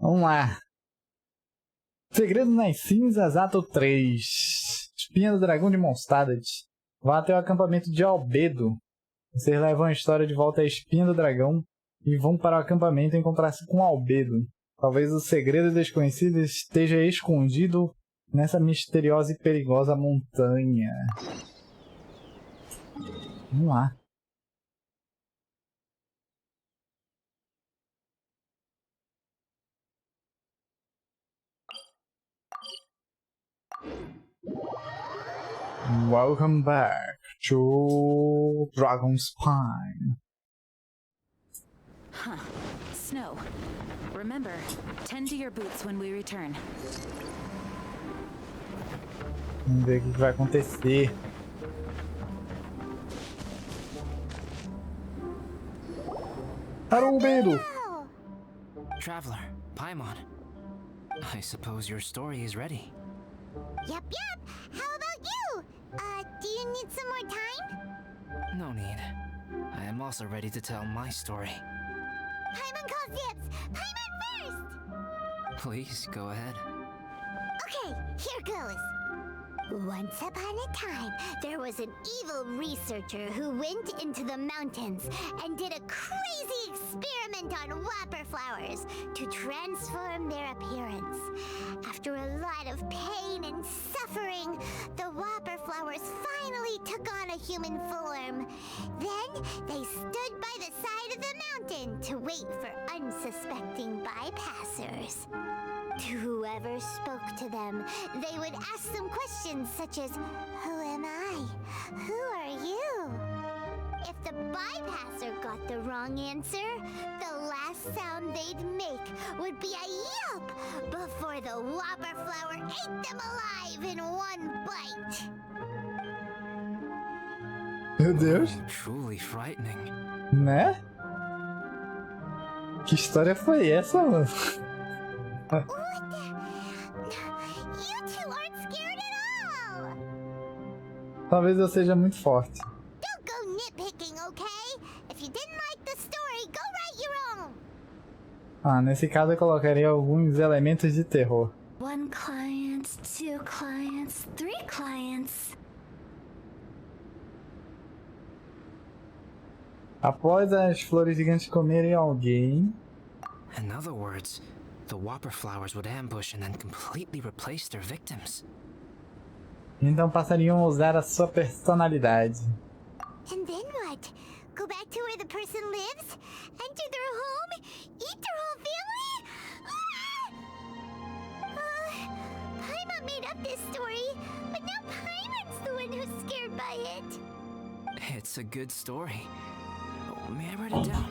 Vamos lá. Segredo nas Cinzas, Ato 3. Espinha do Dragão de Mondstadt. Vá até o acampamento de Albedo. Vocês levam a história de volta à Espinha do Dragão e vão para o acampamento encontrar-se com Albedo. Talvez o segredo desconhecido esteja escondido nessa misteriosa e perigosa montanha. Vamos lá. Welcome back to Dragon's Spine. Huh. Snow. Remember, tend to your boots when we return. Vamos ver o que vai acontecer. Albedo! Traveler, Paimon. I suppose your story is ready. Yep. How about you? Do you need some more time? No need. I am also ready to tell my story. Paimon calls dibs! Paimon first! Please, go ahead. Okay, here goes. Once upon a time, there was an evil researcher who went into the mountains and did a crazy experiment on whopper flowers to transform their appearance. After a lot of pain and suffering, the whopper flowers finally took on a human form. Then they stood by the side of the mountain to wait for unsuspecting bypassers. To whoever spoke to them, they would ask them questions such as, "Who am I? Who are you?" If the bypasser got the wrong answer, the last sound they'd make would be a yelp before the whopper flower ate them alive in one bite. Meu Deus, Truly frightening. né? Que história foi essa, mano? What the? You two aren't scared at all! Talvez eu seja muito forte. Don't go nitpicking, okay? If you didn't like the story, go write your own! Ah, nesse caso eu colocaria alguns elementos de terror. 1 client, 2 clients, 3 clients. Após as flores gigantes comerem alguém, In other words, the whopper flowers would ambush and then completely replace their victims. então passariam a usar a sua personalidade. And then what? Go back to where the person lives? Enter their home? Eat their whole family? Paimon made up this story, but now Paimon's the one who's scared by it. It's a good story. May I write it down?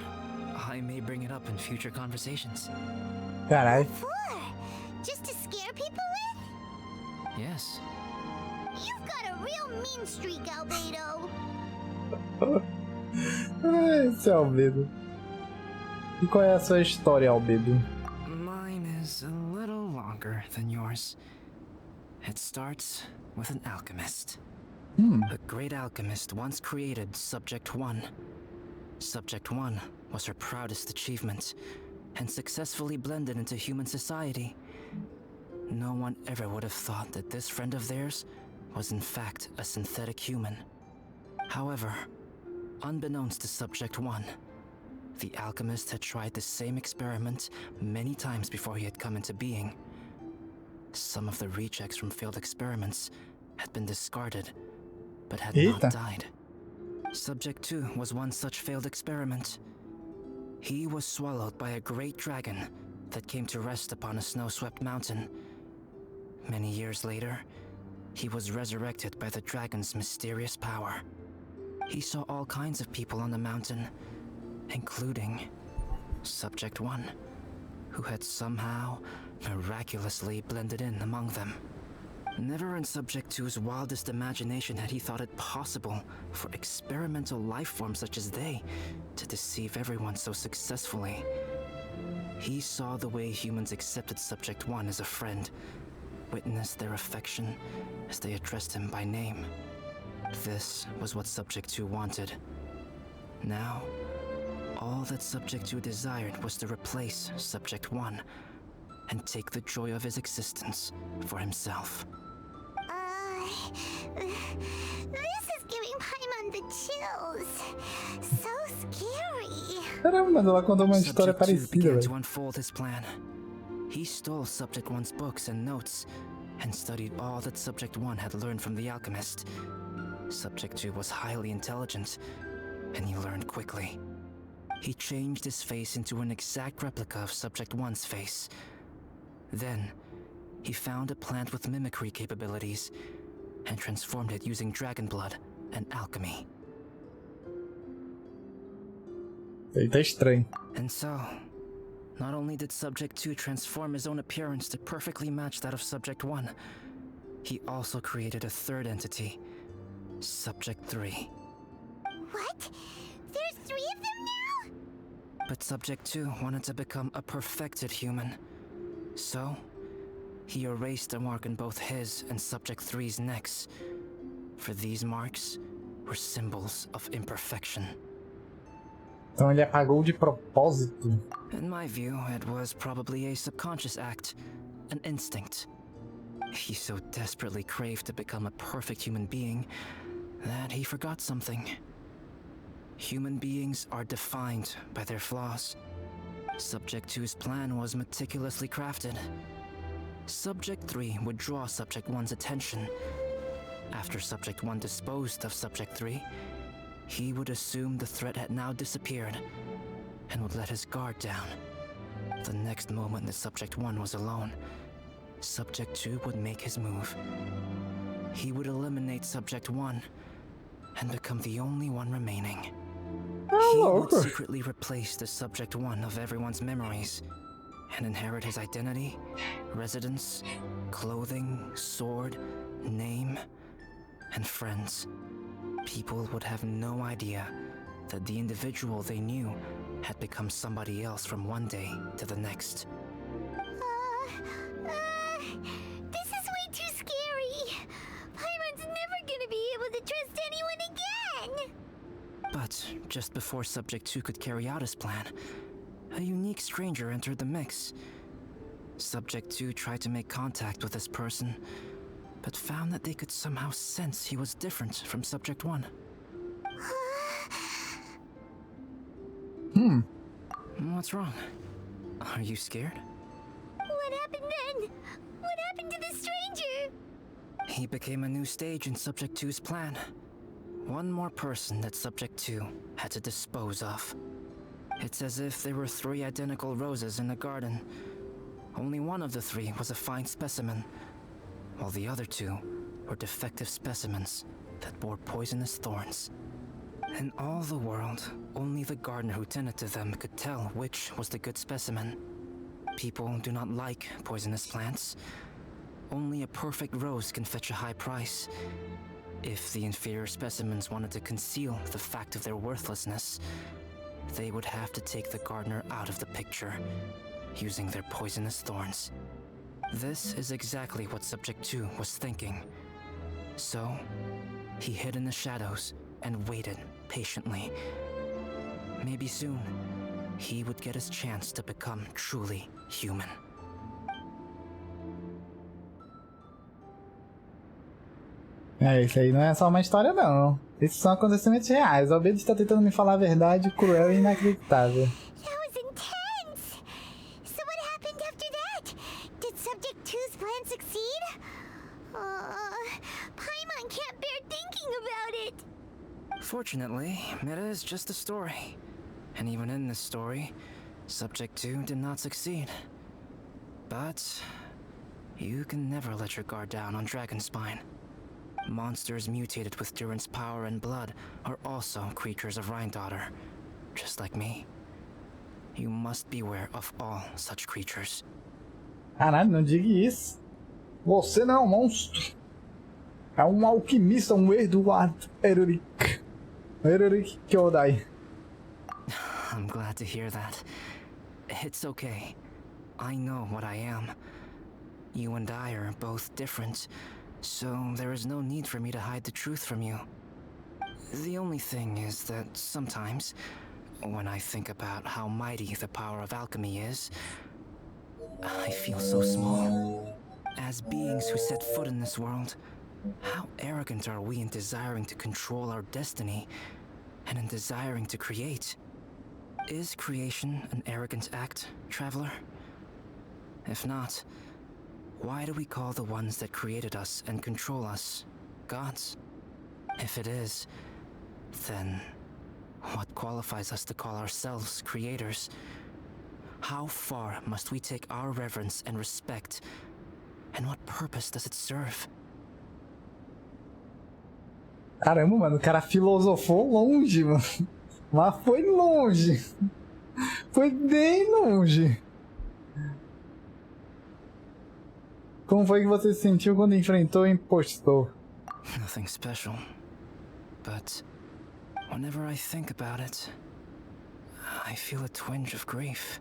I may bring it up in future conversations. Caralho. For? Just to scare people with? Yes. You've got a real mean streak, Albedo. Esse é Albedo. E qual é a sua história, Albedo? Mine is a little longer than yours. It starts with an alchemist. A great alchemist once created Subject 1. Subject 1 was her proudest achievement, and successfully blended into human society. No one ever would have thought that this friend of theirs was in fact a synthetic human. However, unbeknownst to Subject 1, the alchemist had tried the same experiment many times before he had come into being. Some of the rejects from failed experiments had been discarded, but had Eita. not died. Subject 2 was one such failed experiment. He was swallowed by a great dragon that came to rest upon a snow-swept mountain. Many years later, he was resurrected by the dragon's mysterious power. He saw all kinds of people on the mountain, including Subject 1, who had somehow miraculously blended in among them. Never in Subject 2's wildest imagination had he thought it possible for experimental life forms such as they to deceive everyone so successfully. He saw the way humans accepted Subject 1 as a friend, witnessed their affection as they addressed him by name. This was what Subject 2 wanted. Now, all that Subject 2 desired was to replace Subject 1 and take the joy of his existence for himself. This is giving Paimon the chills. So scary. Caramba, mas ela contou uma história Subject 2 parecida, began velho. to unfold his plan. He stole Subject 1's books and notes, and studied all that Subject 1 had learned from the alchemist. Subject 2 was highly intelligent, and he learned quickly. He changed his face into an exact replica of Subject 1's face. Then, he found a plant with mimicry capabilities, and transformed it using dragon blood and alchemy. Ele tá estranho. And so, not only did Subject 2 transform his own appearance to perfectly match that of Subject 1, he also created a third entity, Subject 3. What? There's 3 of them now? But Subject 2 wanted to become a perfected human. So, he erased a mark on both his and Subject 3's necks. For these marks were symbols of imperfection. Então ele apagou de propósito. In my view, it was probably a subconscious act, an instinct. He so desperately craved to become a perfect human being that he forgot something. Human beings are defined by their flaws. Subject 2's plan was meticulously crafted. Subject 3 would draw Subject 1's attention. After Subject 1 disposed of Subject 3, he would assume the threat had now disappeared and would let his guard down. The next moment that Subject 1 was alone, Subject 2 would make his move. He would eliminate Subject 1 and become the only one remaining. He would secretly replace the Subject 1 of everyone's memories and inherit his identity, residence, clothing, sword, name, and friends. People would have no idea that the individual they knew had become somebody else from one day to the next. This is way too scary. Paimon's never gonna be able to trust anyone again. But just before Subject 2 could carry out his plan, a unique stranger entered the mix. Subject 2 tried to make contact with this person, but found that they could somehow sense he was different from Subject 1. What's wrong? Are you scared? What happened then? What happened to the stranger? He became a new stage in Subject 2's plan. One more person that Subject 2 had to dispose of. It's as if there were 3 identical roses in a garden. Only one of the 3 was a fine specimen, while the other 2 were defective specimens that bore poisonous thorns. In all the world, only the gardener who tended to them could tell which was the good specimen. People do not like poisonous plants. Only a perfect rose can fetch a high price. If the inferior specimens wanted to conceal the fact of their worthlessness, they would have to take the gardener out of the picture, using their poisonous thorns. This is exactly what Subject 2 was thinking. So, he hid in the shadows and waited patiently. Maybe soon, he would get his chance to become truly human. É, isso aí não é só uma história, não. Esses são acontecimentos reais. O Albedo está tentando me falar a verdade cruel e inacreditável. That was intense. So what happened after that? Did Subject 2's plan succeed? Paimon can't bear thinking about it. Fortunately, it is just a story. And even in this story, Subject 2 did not succeed. But you can never let your guard down on Dragonspine. Monsters mutated with Durin's power and blood are also creatures of Rhine-Daughter, just like me. You must beware of all such creatures. Caralho, não diga isso. Você não é um monstro. É um alquimista, um Eduard Erurik. Erurik Kyodai. I'm glad to hear that. It's okay. I know what I am. You and I are both different, so there is no need for me to hide the truth from you. The only thing is that sometimes, when I think about how mighty the power of alchemy is, I feel so small. As beings who set foot in this world, how arrogant are we in desiring to control our destiny and in desiring to create? Is creation an arrogant act, traveler? If not, why do we call the ones that created us and control us gods? If it is, then what qualifies us to call ourselves creators? How far must we take our reverence and respect? And what purpose does it serve? Caramba, mano, o cara filosofou longe, mano. Mas foi longe. Foi bem longe. Como foi que você se sentiu quando enfrentou o impostor? Nothing special. But whenever I think about it, I feel a twinge of grief.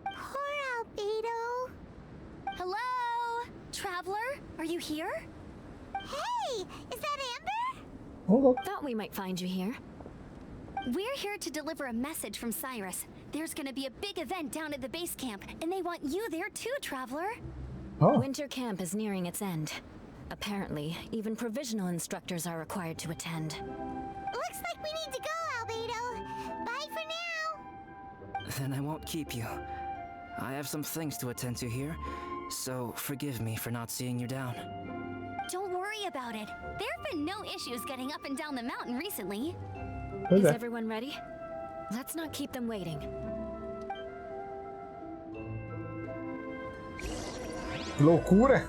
Poor Albedo. Hello? Traveler? Are you here? Hey, is that Amber? Hold up. Thought we might find you here. We're here to deliver a message from Cyrus. There's gonna be a big event down at the base camp, and they want you there too, Traveler. Oh. Winter camp is nearing its end. Apparently, even provisional instructors are required to attend. Looks like we need to go, Albedo. Bye for now. Then I won't keep you. I have some things to attend to here, so forgive me for not seeing you down. Don't worry about it. There have been no issues getting up and down the mountain recently. Pois Is é. everyone ready? Let's not keep them waiting. Loucura.